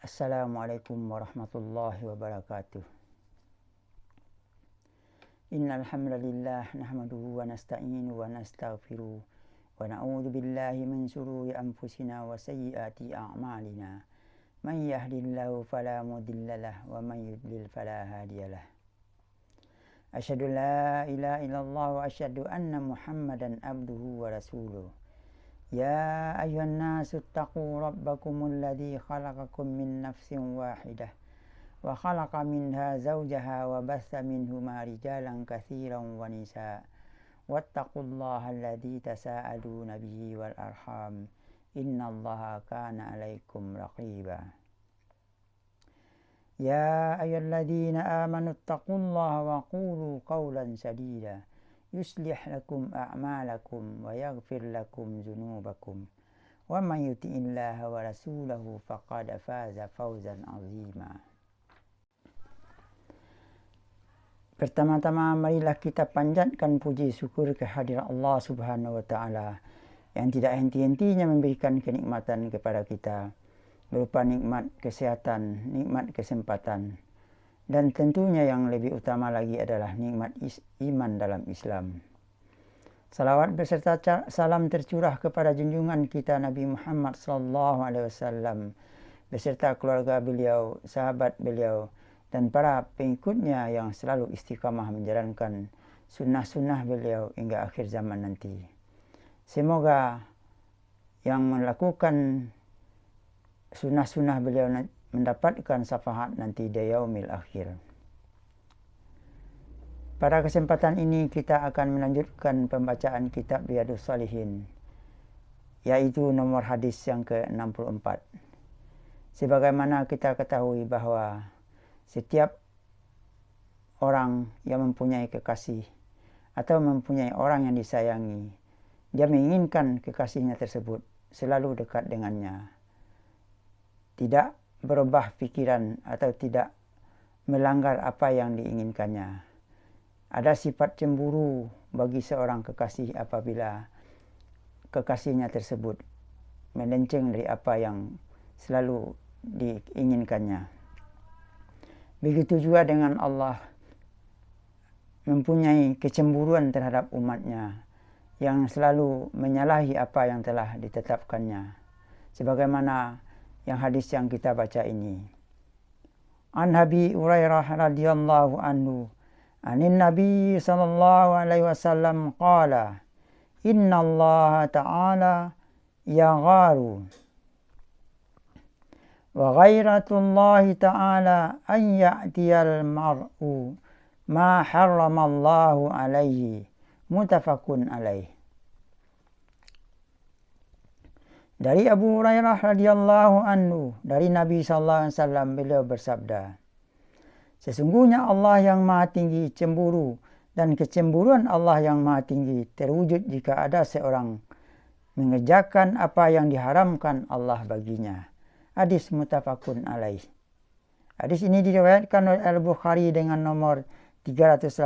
Assalamualaikum warahmatullahi wabarakatuh. Innal hamdalillah nahmaduhu wa nasta'inuhu wa nastaghfiruh wa na'udzu billahi min shururi anfusina wa sayyiati a'malina. Man yahdihillahu fala mudhillalah wa man yudlil fala hadiyalah. Asyhadu la ilaha illallah wa asyhadu anna Muhammadan abduhu wa rasuluh. Ya ayyuhan nasu taqu rabbakumul ladzi khalaqakum min nafsin wahidah wa khalaqa minha zawjaha wa bassa minhuma rijalan katsiran wa nisaa wattaqullaha alladzi tasaaluna bihi wal arham innallaha kana 'alaikum raqiba. Ya ayyuhalladzina amanu taqullaha wa qulu qawlan sadida yuslih lakum a'malakum wa yaghfir lakum dzunubakum wa man yuti'illaha wa rasulahu faqad faza fawzan 'azima. Pertama-tama marilah kita panjatkan puji syukur kehadirat Allah Subhanahu wa taala yang tidak henti-hentinya memberikan kenikmatan kepada kita berupa nikmat kesehatan, nikmat kesempatan, dan tentunya yang lebih utama lagi adalah nikmat iman dalam Islam. Salawat beserta salam tercurah kepada junjungan kita Nabi Muhammad SAW beserta keluarga beliau, sahabat beliau, dan para pengikutnya yang selalu istiqamah menjalankan sunnah-sunnah beliau hingga akhir zaman nanti. Semoga yang melakukan sunnah-sunnah beliau mendapatkan syafaat nanti di yaumil akhir. Pada kesempatan ini kita akan melanjutkan pembacaan kitab Riyadhus Shalihin, yaitu nomor hadis yang ke-64. Sebagaimana kita ketahui bahwa setiap orang yang mempunyai kekasih atau mempunyai orang yang disayangi, dia menginginkan kekasihnya tersebut selalu dekat dengannya, tidak berubah pikiran atau tidak melanggar apa yang diinginkannya. Ada sifat cemburu bagi seorang kekasih apabila kekasihnya tersebut melenceng dari apa yang selalu diinginkannya. Begitu juga dengan Allah mempunyai kecemburuan terhadap umatnya yang selalu menyalahi apa yang telah ditetapkannya. Sebagaimana yang hadis yang kita baca ini. An Abi Hurairah radhiyallahu anhu, anin Nabi sallallahu alaihi wasallam qala, inna Allah ta'ala yagharu wa ghairatullahi ta'ala an ya'tiyal mar'u ma harramallahu alaihi, muttafaqun alaihi. Dari Abu Hurairah radhiyallahu anhu, dari Nabi sallallahu alaihi wasallam, beliau bersabda, sesungguhnya Allah yang Maha Tinggi cemburu, dan kecemburuan Allah yang Maha Tinggi terwujud jika ada seorang mengerjakan apa yang diharamkan Allah baginya. Hadis muttafaqun alaih. Hadis ini diriwayatkan oleh Al-Bukhari dengan nomor 318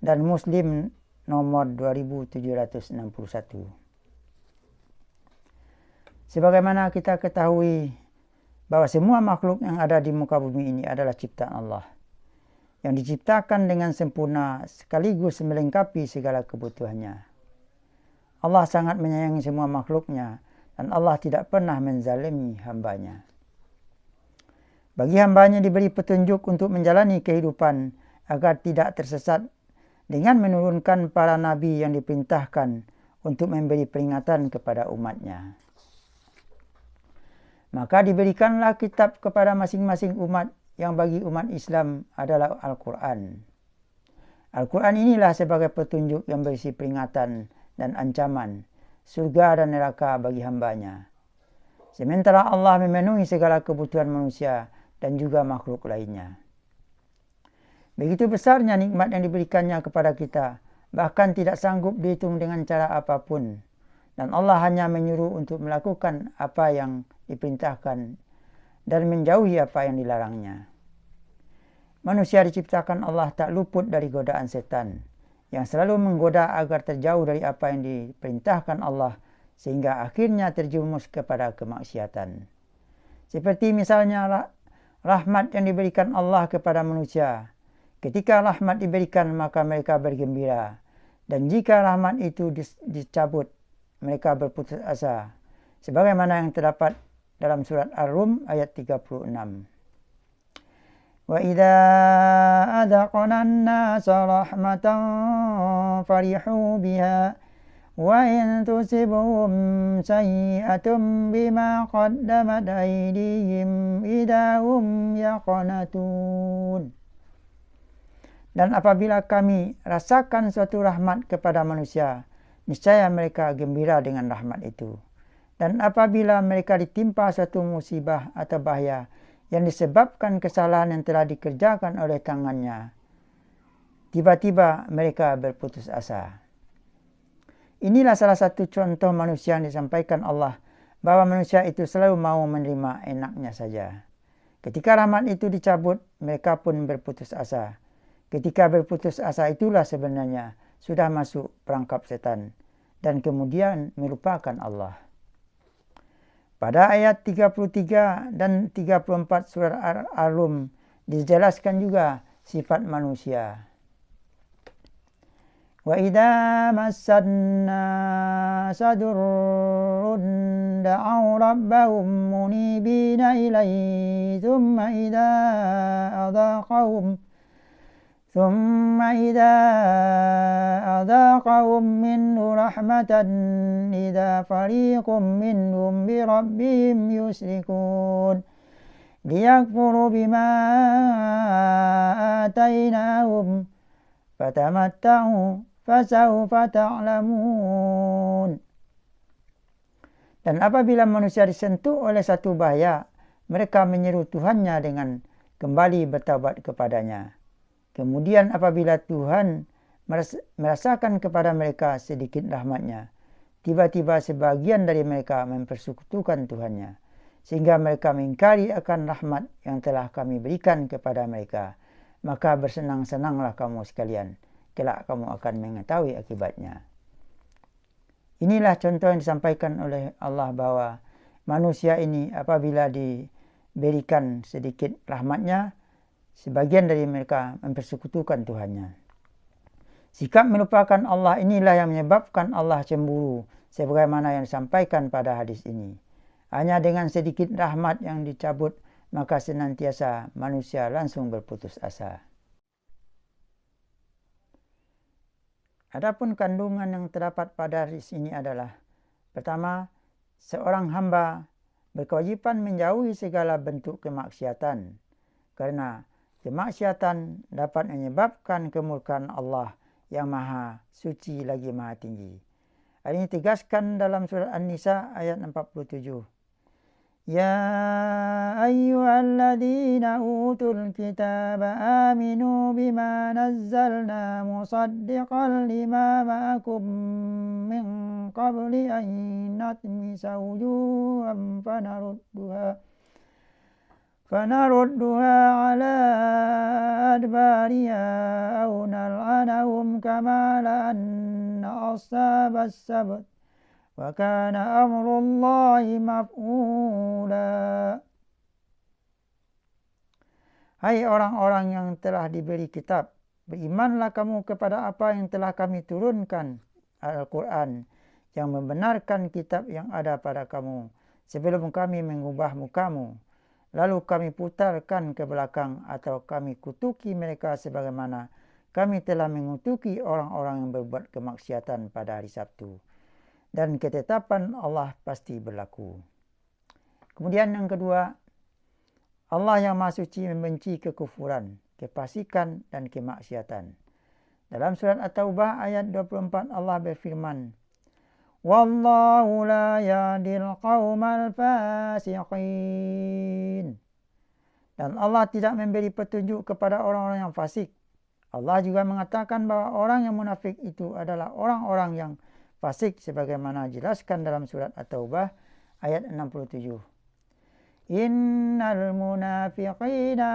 dan Muslim nomor 2761. Sebagaimana kita ketahui bahwa semua makhluk yang ada di muka bumi ini adalah ciptaan Allah yang diciptakan dengan sempurna sekaligus melengkapi segala kebutuhannya. Allah sangat menyayangi semua makhluknya dan Allah tidak pernah menzalimi hambanya. Bagi hambanya diberi petunjuk untuk menjalani kehidupan agar tidak tersesat dengan menurunkan para nabi yang diperintahkan untuk memberi peringatan kepada umatnya. Maka diberikanlah kitab kepada masing-masing umat yang bagi umat Islam adalah Al-Quran. Al-Quran inilah sebagai petunjuk yang berisi peringatan dan ancaman, surga dan neraka bagi hambanya. Sementara Allah memenuhi segala kebutuhan manusia dan juga makhluk lainnya. Begitu besarnya nikmat yang diberikannya kepada kita, bahkan tidak sanggup dihitung dengan cara apapun. Dan Allah hanya menyuruh untuk melakukan apa yang diperintahkan dan menjauhi apa yang dilarangnya. Manusia diciptakan Allah tak luput dari godaan setan yang selalu menggoda agar terjauh dari apa yang diperintahkan Allah sehingga akhirnya terjerumus kepada kemaksiatan. Seperti misalnya rahmat yang diberikan Allah kepada manusia. Ketika rahmat diberikan, maka mereka bergembira. Dan jika rahmat itu dicabut, mereka berputus asa. Sebagaimana yang terdapat dalam surat Ar-Rum ayat 36. Wa idza adaqna an-nasa rahmatan farihu biha wa in tusibhum sayyi'atun bima qaddamat aydihim idahum yaqnatun. Dan apabila kami rasakan suatu rahmat kepada manusia, niscaya mereka gembira dengan rahmat itu. Dan apabila mereka ditimpa suatu musibah atau bahaya yang disebabkan kesalahan yang telah dikerjakan oleh tangannya, tiba-tiba mereka berputus asa. Inilah salah satu contoh manusia yang disampaikan Allah, bahwa manusia itu selalu mau menerima enaknya saja. Ketika rahmat itu dicabut, mereka pun berputus asa. Ketika berputus asa itulah sebenarnya sudah masuk perangkap setan dan kemudian melupakan Allah. Pada ayat 33 dan 34 surah Ar-Rum dijelaskan juga sifat manusia. Wa idza massanna sadurrun da'aw rabbahum munibina ilaihi thumma idza adaqahum minhu rahmatan idza fariqum minhum bi rabbihim yusyrikun liyakfuru bima atainahum fatamatta'u fasawfa ta'lamun. Dan apabila manusia disentuh oleh satu bahaya, mereka menyeru Tuhannya dengan kembali bertaubat kepadanya. Kemudian apabila Tuhan merasakan kepada mereka sedikit rahmatnya, tiba-tiba sebagian dari mereka mempersekutukan Tuhannya, sehingga mereka mengingkari akan rahmat yang telah kami berikan kepada mereka. Maka bersenang-senanglah kamu sekalian, kelak kamu akan mengetahui akibatnya. Inilah contoh yang disampaikan oleh Allah, bahwa manusia ini apabila diberikan sedikit rahmatnya, sebagian dari mereka mempersekutukan Tuhannya. Sikap melupakan Allah inilah yang menyebabkan Allah cemburu, sebagaimana yang disampaikan pada hadis ini. Hanya dengan sedikit rahmat yang dicabut, maka senantiasa manusia langsung berputus asa. Adapun kandungan yang terdapat pada hadis ini adalah: pertama, seorang hamba berkewajiban menjauhi segala bentuk kemaksiatan, karena kemaksiatan dapat menyebabkan kemurkaan Allah yang maha suci lagi maha tinggi. Hal ini tegaskan dalam surat An-Nisa ayat 47. Ya ayyuhalladzina utul kitaba aminu bima nazzalna musaddiqan lima ma'akum min qabli an natmisa wujuhan fanarudduha ala adbariha aw nal'anahum kama la'anna ashabas sabt wa kana amrullahi maf'ula. Hai orang-orang yang telah diberi kitab, berimanlah kamu kepada apa yang telah kami turunkan, Al-Quran, yang membenarkan kitab yang ada pada kamu sebelum kami mengubah mukamu, lalu kami putarkan ke belakang atau kami kutuki mereka sebagaimana kami telah mengutuki orang-orang yang berbuat kemaksiatan pada hari Sabtu. Dan ketetapan Allah pasti berlaku. Kemudian yang kedua, Allah yang Maha Suci membenci kekufuran, kefasikan dan kemaksiatan. Dalam surat At-Taubah ayat 24 Allah berfirman, Wallahu la yahdil qaumal fasiqin. Dan Allah tidak memberi petunjuk kepada orang-orang yang fasik. Allah juga mengatakan bahwa orang yang munafik itu adalah orang-orang yang fasik, sebagaimana jelaskan dalam surat At-Taubah ayat 67. Innal munafiqina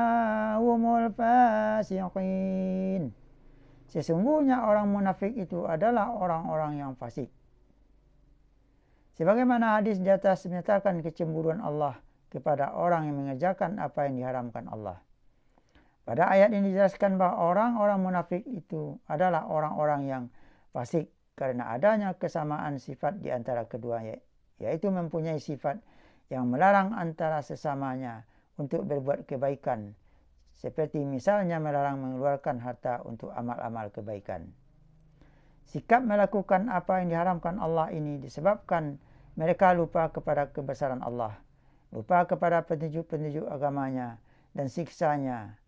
humul fasiqin. Sesungguhnya orang munafik itu adalah orang-orang yang fasik. Sebagaimana hadis di atas menyatakan kecemburuan Allah kepada orang yang mengerjakan apa yang diharamkan Allah. Pada ayat ini dijelaskan bahwa orang-orang munafik itu adalah orang-orang yang fasik karena adanya kesamaan sifat di antara keduanya, yaitu mempunyai sifat yang melarang antara sesamanya untuk berbuat kebaikan, seperti misalnya melarang mengeluarkan harta untuk amal-amal kebaikan. Sikap melakukan apa yang diharamkan Allah ini disebabkan mereka lupa kepada kebesaran Allah, lupa kepada petunjuk-petunjuk agamanya dan siksanya.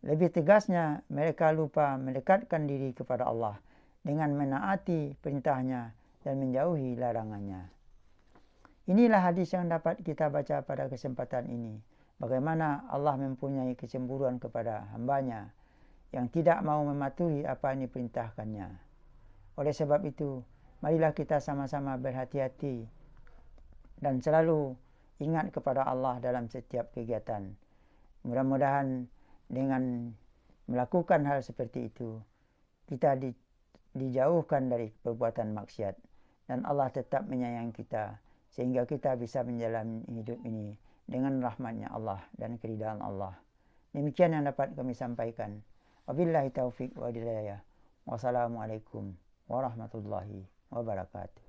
Lebih tegasnya, mereka lupa mendekatkan diri kepada Allah dengan menaati perintahnya dan menjauhi larangannya. Inilah hadis yang dapat kita baca pada kesempatan ini. Bagaimana Allah mempunyai kecemburuan kepada hambanya yang tidak mau mematuhi apa yang diperintahkannya. Oleh sebab itu, marilah kita sama-sama berhati-hati dan selalu ingat kepada Allah dalam setiap kegiatan. Mudah-mudahan dengan melakukan hal seperti itu, kita dijauhkan dari perbuatan maksiat dan Allah tetap menyayangi kita sehingga kita bisa menjalani hidup ini dengan rahmatnya Allah dan keridhaan Allah. Demikian yang dapat kami sampaikan. Wabillahi taufiq wa hidayah. Wassalamualaikum warahmatullahi wabarakatuh.